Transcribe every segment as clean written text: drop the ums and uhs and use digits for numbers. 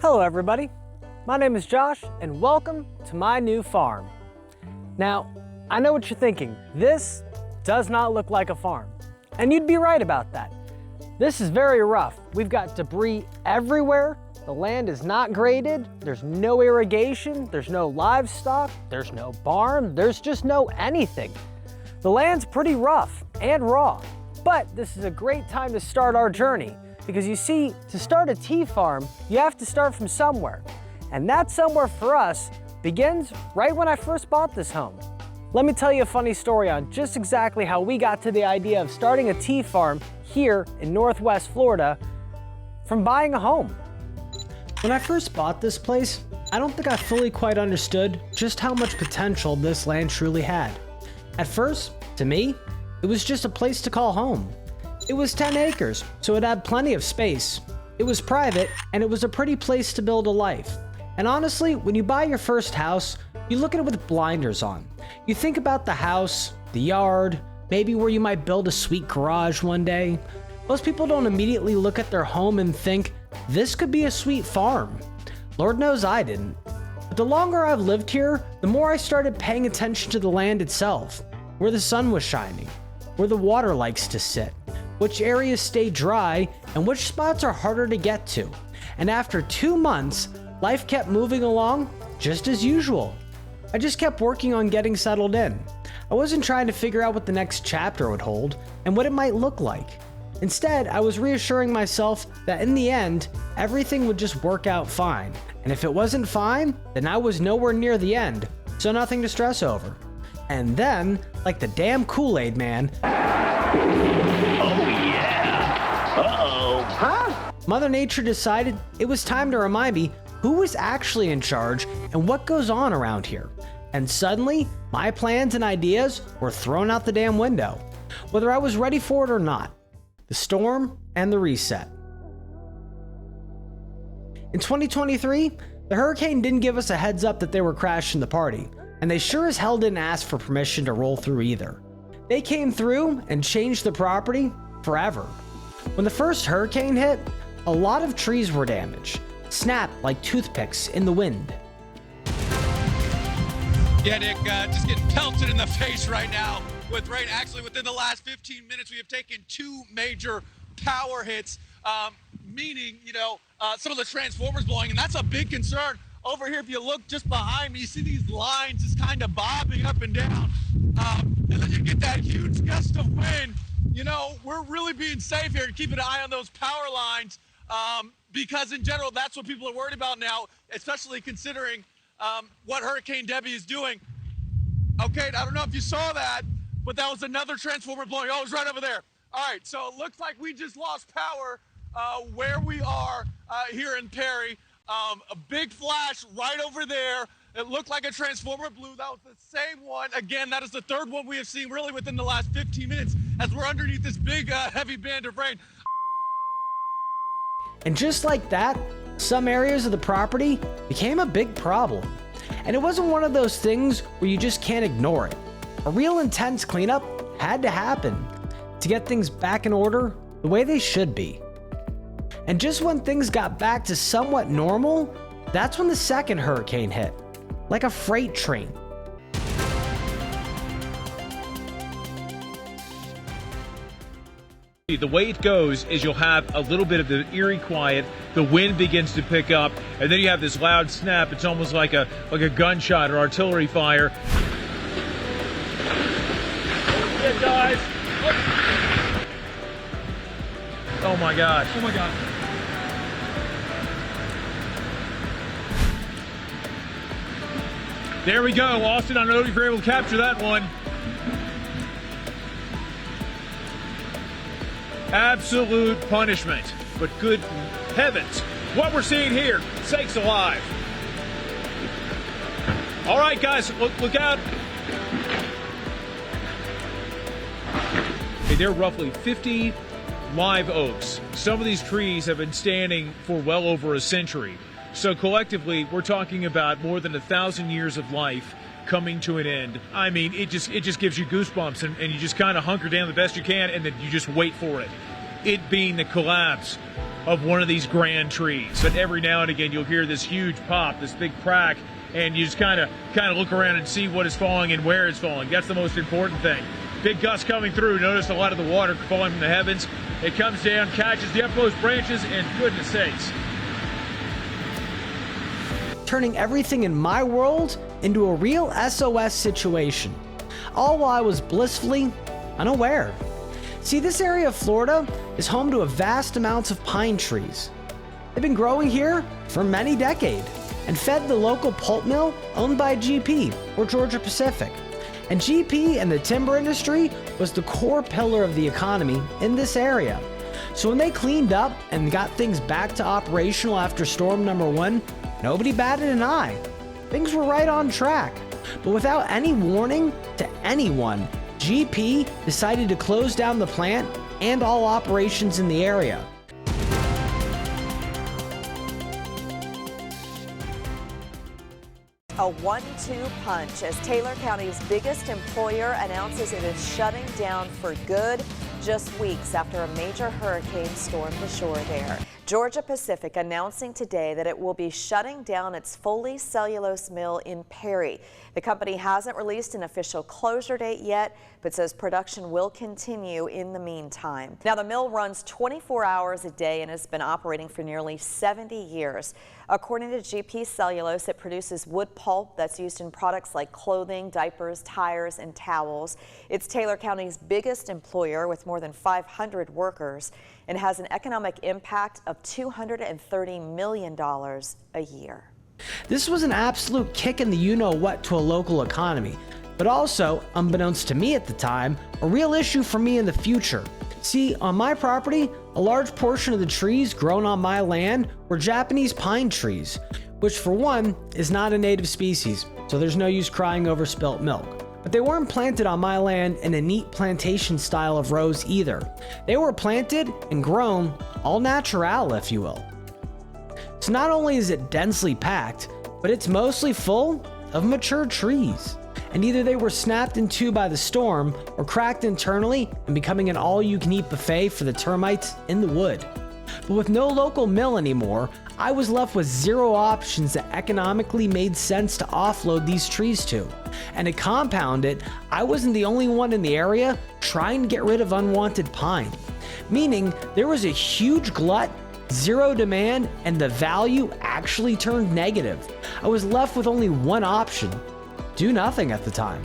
Hello everybody, my name is Josh and welcome to my new farm. Now, I know what you're thinking, this does not look like a farm. And you'd be right about that. This is very rough. We've got debris everywhere, the land is not graded, there's no irrigation, there's no livestock, there's no barn, there's just no anything. The land's pretty rough and raw, but this is a great time to start our journey. Because you see, to start a tea farm, you have to start from somewhere. And that somewhere for us begins right when I first bought this home. Let me tell you a funny story on just exactly how we got to the idea of starting a tea farm here in Northwest Florida from buying a home. When I first bought this place, I don't think I fully quite understood just how much potential this land truly had. At first, to me, it was just a place to call home. It was 10 acres, so it had plenty of space. It was private, and it was a pretty place to build a life. And honestly, when you buy your first house, you look at it with blinders on. You think about the house, the yard, maybe where you might build a sweet garage one day. Most people don't immediately look at their home and think, this could be a sweet farm. Lord knows I didn't. But the longer I've lived here, the more I started paying attention to the land itself, where the sun was shining, where the water likes to sit, which areas stay dry, and which spots are harder to get to. And after 2 months, life kept moving along just as usual. I just kept working on getting settled in. I wasn't trying to figure out what the next chapter would hold and what it might look like. Instead, I was reassuring myself that in the end, everything would just work out fine. And if it wasn't fine, then I was nowhere near the end, so nothing to stress over. And then, like the damn Kool-Aid man, Mother Nature decided it was time to remind me who was actually in charge and what goes on around here. And suddenly, my plans and ideas were thrown out the damn window, whether I was ready for it or not. The storm and the reset. In 2023, the hurricane didn't give us a heads up that they were crashing the party, and they sure as hell didn't ask for permission to roll through either. They came through and changed the property forever. When the first hurricane hit, a lot of trees were damaged, snapped like toothpicks in the wind. Yeah, Nick, just getting pelted in the face right now with rain. Actually, within the last 15 minutes, we have taken 2 major power hits, meaning, some of the transformers blowing, and that's a big concern. Over here, if you look just behind me, you see these lines just kind of bobbing up and down. And then you get that huge gust of wind. We're really being safe here to keep an eye on those power lines because in general, that's what people are worried about now, especially considering what Hurricane Debbie is doing. Okay, I don't know if you saw that, but that was another transformer blowing. Oh, it was right over there. All right, so it looks like we just lost power where we are here in Perry. A big flash right over there. It looked like a transformer blew. That was the same one. Again, that is the 3rd one we have seen really within the last 15 minutes as we're underneath this big heavy band of rain. And just like that, some areas of the property became a big problem. And it wasn't one of those things where you just can't ignore it. A real intense cleanup had to happen to get things back in order the way they should be. And just when things got back to somewhat normal, that's when the second hurricane hit, like a freight train. The way it goes is you'll have a little bit of the eerie quiet, the wind begins to pick up, and then you have this loud snap. It's almost like a gunshot or artillery fire. Yeah, guys. Oh my God. Oh my God. There we go, Austin. I don't know if you're able to capture that one. Absolute punishment. But good heavens, what we're seeing here, sakes alive. All right, guys, look out. Okay, there are roughly 50 live oaks. Some of these trees have been standing for well over a century. So collectively, we're talking about more than 1,000 years of life coming to an end. I mean, it just gives you goosebumps, and you just kind of hunker down the best you can, and then you just wait for it. It being the collapse of one of these grand trees. But every now and again, you'll hear this huge pop, this big crack, and you just kind of look around and see what is falling and where it's falling. That's the most important thing. Big gust coming through. Notice a lot of the water falling from the heavens. It comes down, catches the upmost branches, and goodness sakes. Turning everything in my world into a real SOS situation, all while I was blissfully unaware. See, this area of Florida is home to a vast amounts of pine trees. They've been growing here for many decades and fed the local pulp mill owned by GP, or Georgia Pacific. And GP and the timber industry was the core pillar of the economy in this area. So when they cleaned up and got things back to operational after storm number 1, nobody batted an eye. Things were right on track. But without any warning to anyone, GP decided to close down the plant and all operations in the area. A 1-2 punch as Taylor County's biggest employer announces it is shutting down for good just weeks after a major hurricane stormed the shore there. Georgia Pacific announcing today that it will be shutting down its Foley cellulose mill in Perry. The company hasn't released an official closure date yet, but says production will continue in the meantime. Now, the mill runs 24 hours a day and has been operating for nearly 70 years. According to GP Cellulose, it produces wood pulp that's used in products like clothing, diapers, tires, and towels. It's Taylor County's biggest employer with more than 500 workers and has an economic impact of $230 million a year. This was an absolute kick in the you-know-what to a local economy, but also, unbeknownst to me at the time, a real issue for me in the future. See, on my property, a large portion of the trees grown on my land were Japanese pine trees, which for one is not a native species, so there's no use crying over spilt milk. But they weren't planted on my land in a neat plantation style of rows either. They were planted and grown all natural, if you will. So not only is it densely packed, but it's mostly full of mature trees. And either they were snapped in two by the storm or cracked internally and becoming an all-you-can-eat buffet for the termites in the wood. But with no local mill anymore, I was left with zero options that economically made sense to offload these trees to. And to compound it, I wasn't the only one in the area trying to get rid of unwanted pine. Meaning there was a huge glut, zero demand, and the value actually turned negative. I was left with only one option: do nothing at the time.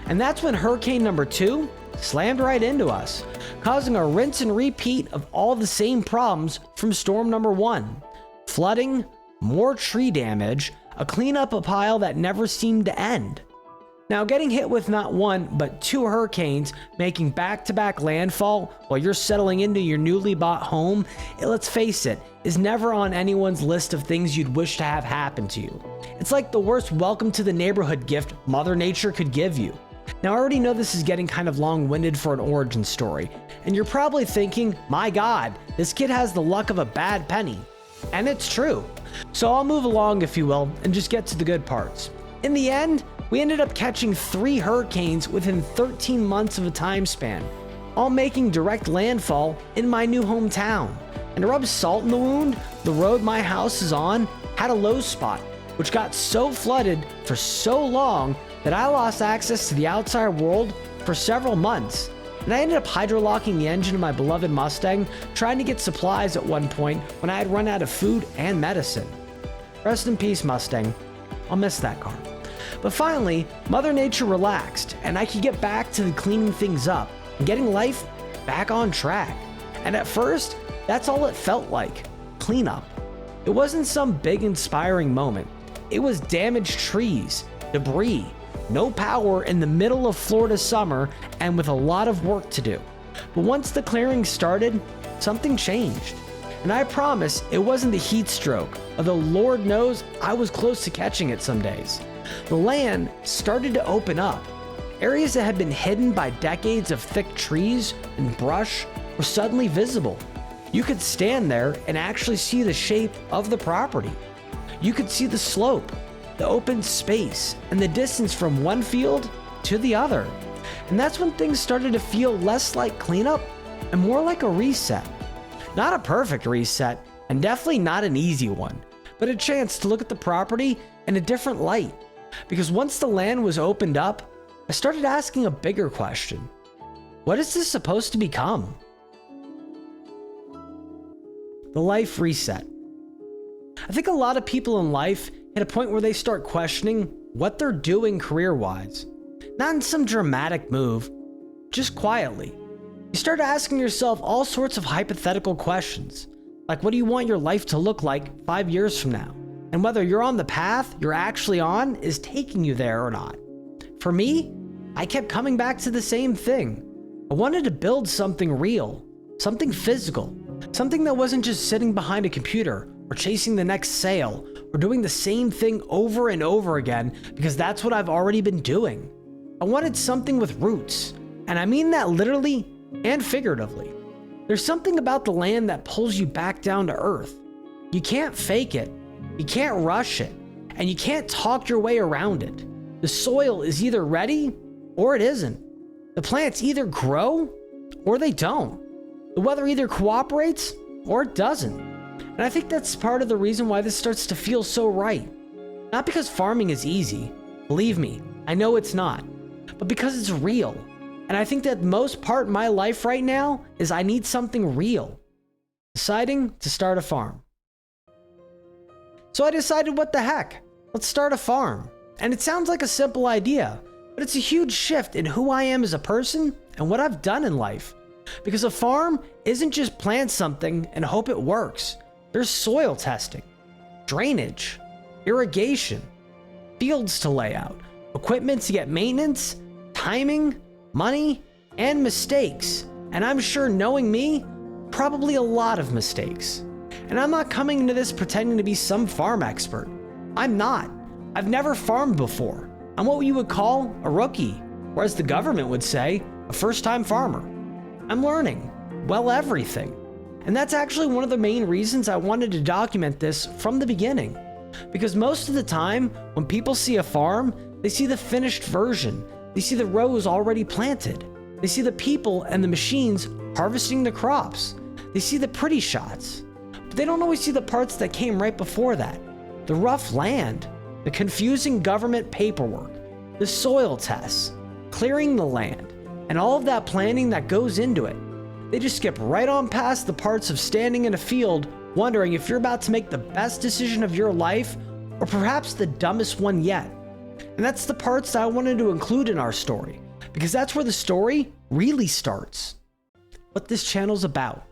And that's when hurricane number 2 slammed right into us, causing a rinse and repeat of all the same problems from storm number 1. Flooding, more tree damage, a cleanup of pile that never seemed to end. Now, getting hit with not one, but 2 hurricanes making back-to-back landfall while you're settling into your newly bought home, let's face it, is never on anyone's list of things you'd wish to have happen to you. It's like the worst welcome to the neighborhood gift Mother Nature could give you. Now, I already know this is getting kind of long-winded for an origin story, and you're probably thinking, my God, this kid has the luck of a bad penny. And it's true. So I'll move along, if you will, and just get to the good parts. In the end, we ended up catching 3 hurricanes within 13 months of a time span, all making direct landfall in my new hometown. And to rub salt in the wound, the road my house is on had a low spot, which got so flooded for so long that I lost access to the outside world for several months. And I ended up hydrolocking the engine of my beloved Mustang, trying to get supplies at one point when I had run out of food and medicine. Rest in peace, Mustang. I'll miss that car. But finally, Mother Nature relaxed, and I could get back to cleaning things up and getting life back on track. And at first, that's all it felt like: cleanup. It wasn't some big inspiring moment. It was damaged trees, debris, no power in the middle of Florida summer, and with a lot of work to do. But once the clearing started, something changed. And I promise it wasn't a heat stroke, although Lord knows I was close to catching it some days. The land started to open up. Areas that had been hidden by decades of thick trees and brush were suddenly visible. You could stand there and actually see the shape of the property. You could see the slope, the open space, and the distance from one field to the other. And that's when things started to feel less like cleanup and more like a reset. Not a perfect reset, and definitely not an easy one, but a chance to look at the property in a different light. Because once the land was opened up, I started asking a bigger question. What is this supposed to become? The life reset. I think a lot of people in life hit a point where they start questioning what they're doing career-wise. Not in some dramatic move, just quietly. You start asking yourself all sorts of hypothetical questions, like what do you want your life to look like 5 years from now? And whether you're on the path you're actually on is taking you there or not. For me, I kept coming back to the same thing. I wanted to build something real, something physical, something that wasn't just sitting behind a computer or chasing the next sale or doing the same thing over and over again because that's what I've already been doing. I wanted something with roots, and I mean that literally and figuratively. There's something about the land that pulls you back down to earth. You can't fake it, you can't rush it, and you can't talk your way around it. The soil is either ready or it isn't. The plants either grow or they don't. The weather either cooperates or it doesn't. And I think that's part of the reason why this starts to feel so right. Not because farming is easy, believe me, I know it's not, but because it's real. And I think that most part of my life right now is I need something real. Deciding to start a farm. So I decided, what the heck? Let's start a farm. And it sounds like a simple idea, but it's a huge shift in who I am as a person and what I've done in life. Because a farm isn't just plant something and hope it works. There's soil testing, drainage, irrigation, fields to lay out, equipment to get maintenance, timing, money, and mistakes. And I'm sure, knowing me, probably a lot of mistakes. And I'm not coming into this pretending to be some farm expert. I'm not. I've never farmed before. I'm what you would call a rookie, or as the government would say, a first-time farmer. I'm learning, well, everything. And that's actually one of the main reasons I wanted to document this from the beginning. Because most of the time, when people see a farm, they see the finished version. They see the rows already planted. They see the people and the machines harvesting the crops. They see the pretty shots. But they don't always see the parts that came right before that. The rough land, the confusing government paperwork, the soil tests, clearing the land, and all of that planning that goes into it. They just skip right on past the parts of standing in a field wondering if you're about to make the best decision of your life or perhaps the dumbest one yet. And that's the parts that I wanted to include in our story, because that's where the story really starts. What this channel's about.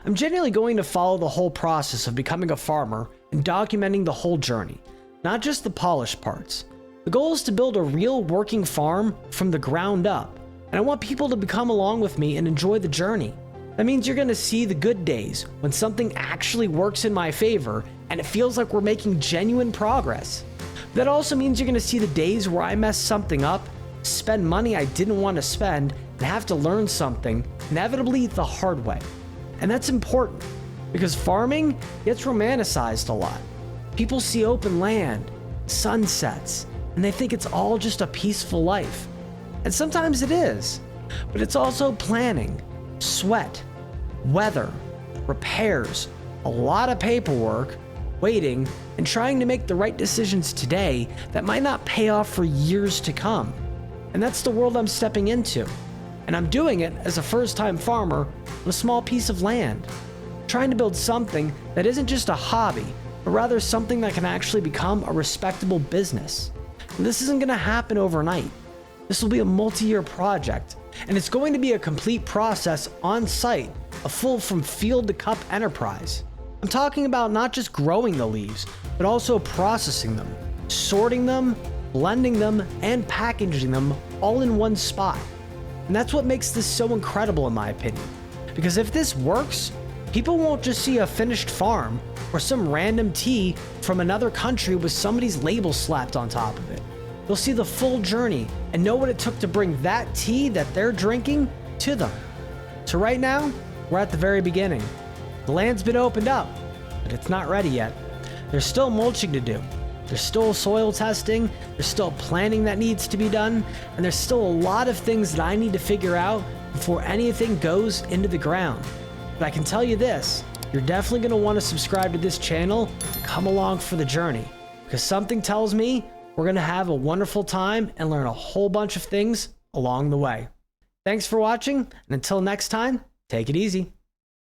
I'm genuinely going to follow the whole process of becoming a farmer and documenting the whole journey, not just the polished parts. The goal is to build a real working farm from the ground up, and I want people to come along with me and enjoy the journey. That means you're going to see the good days when something actually works in my favor and it feels like we're making genuine progress. That also means you're going to see the days where I mess something up, spend money I didn't want to spend, and have to learn something, inevitably the hard way. And that's important, because farming gets romanticized a lot. People see open land, sunsets, and they think it's all just a peaceful life. And sometimes it is, but it's also planning, sweat, weather, repairs, a lot of paperwork, waiting, and trying to make the right decisions today that might not pay off for years to come. And that's the world I'm stepping into. And I'm doing it as a first-time farmer on a small piece of land, trying to build something that isn't just a hobby, but rather something that can actually become a respectable business. And this isn't going to happen overnight. This will be a multi-year project, and it's going to be a complete process on site, a full from field to cup enterprise. I'm talking about not just growing the leaves, but also processing them, sorting them, blending them, and packaging them all in one spot. And that's what makes this so incredible in my opinion. Because if this works, people won't just see a finished farm or some random tea from another country with somebody's label slapped on top of it. They'll see the full journey and know what it took to bring that tea that they're drinking to them. So right now, we're at the very beginning. The land's been opened up, but it's not ready yet. There's still mulching to do. There's still soil testing, there's still planning that needs to be done, and there's still a lot of things that I need to figure out before anything goes into the ground. But I can tell you this, you're definitely going to want to subscribe to this channel, come along for the journey, because something tells me we're going to have a wonderful time and learn a whole bunch of things along the way. Thanks for watching, and until next time, take it easy.